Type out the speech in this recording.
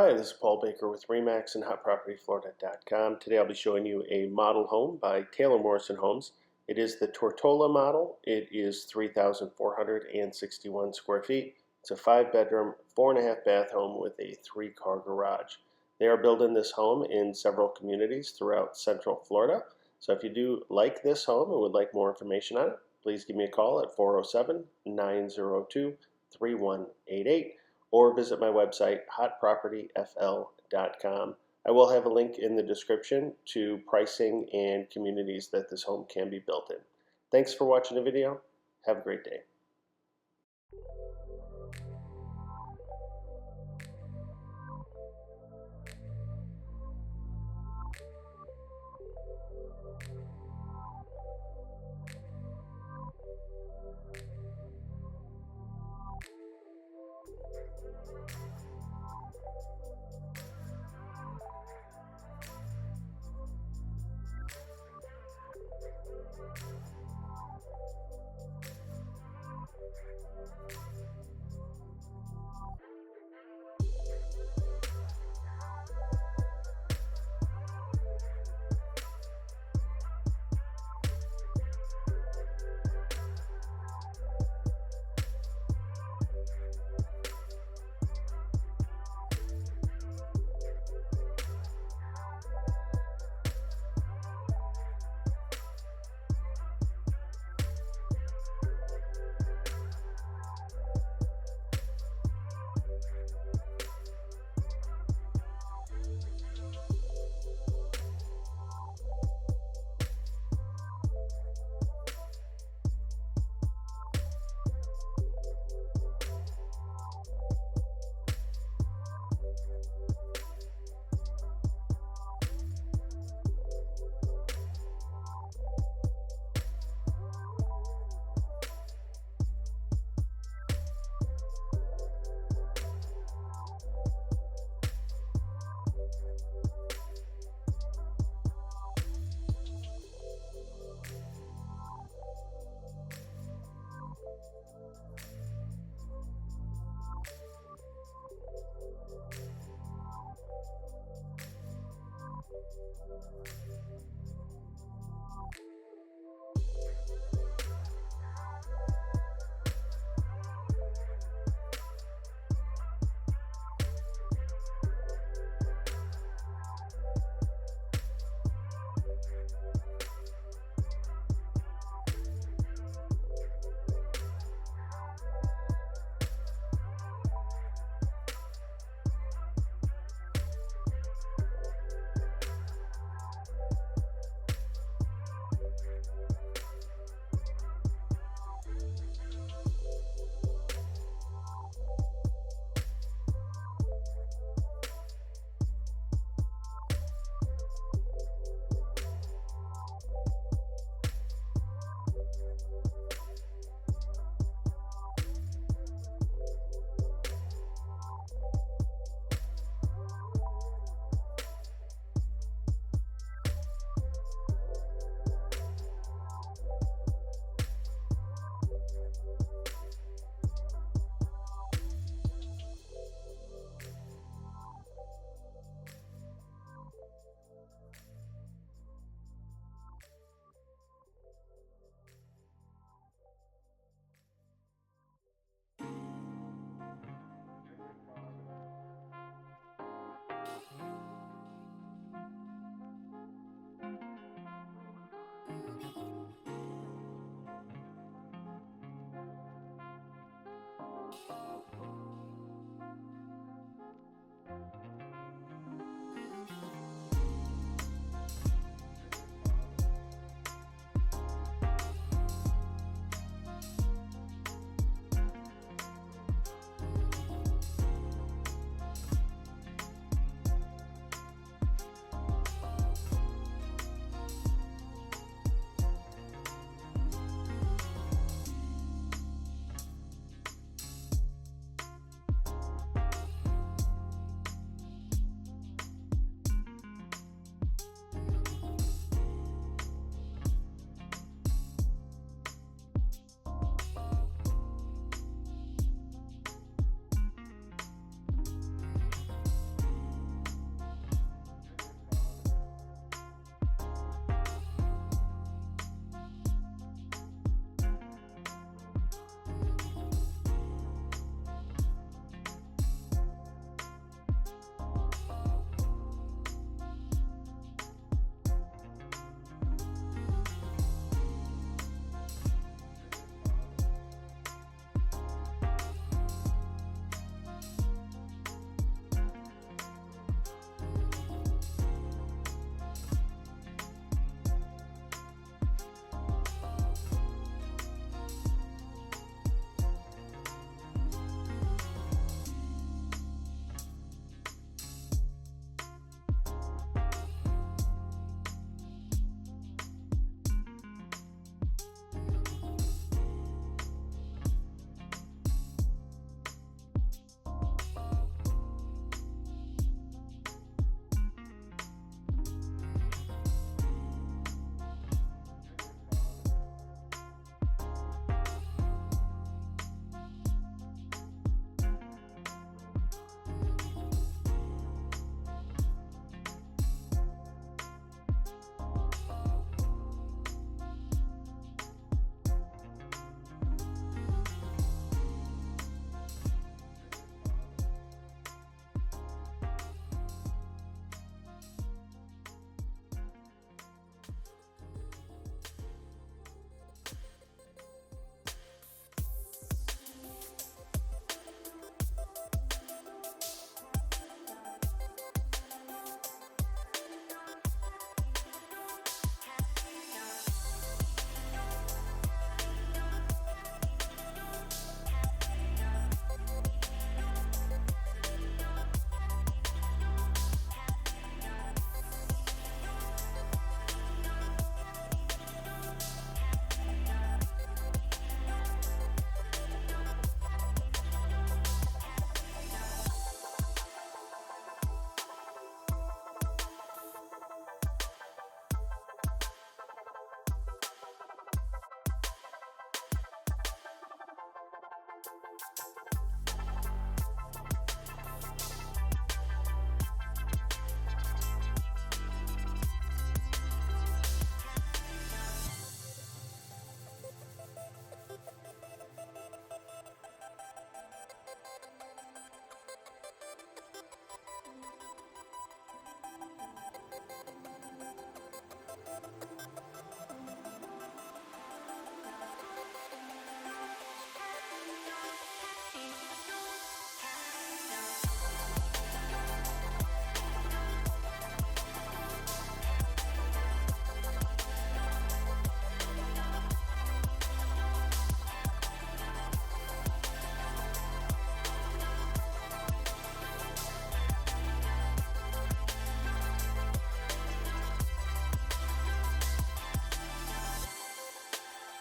Hi, this is Paul Baker with RE/MAX and HotPropertyFlorida.com. Today I'll be showing you a model home by Taylor Morrison Homes. It is the Tortola model. It is 3,461 square feet. It's a 5-bedroom, 4.5 bath home with a 3-car garage. They are building this home in several communities throughout Central Florida. So if you do like this home and would like more information on it, please give me a call at 407-902-3188. or visit my website, hotpropertyfl.com. I will have a link in the description to pricing and communities that this home can be built in. Thanks for watching the video. Have a great day.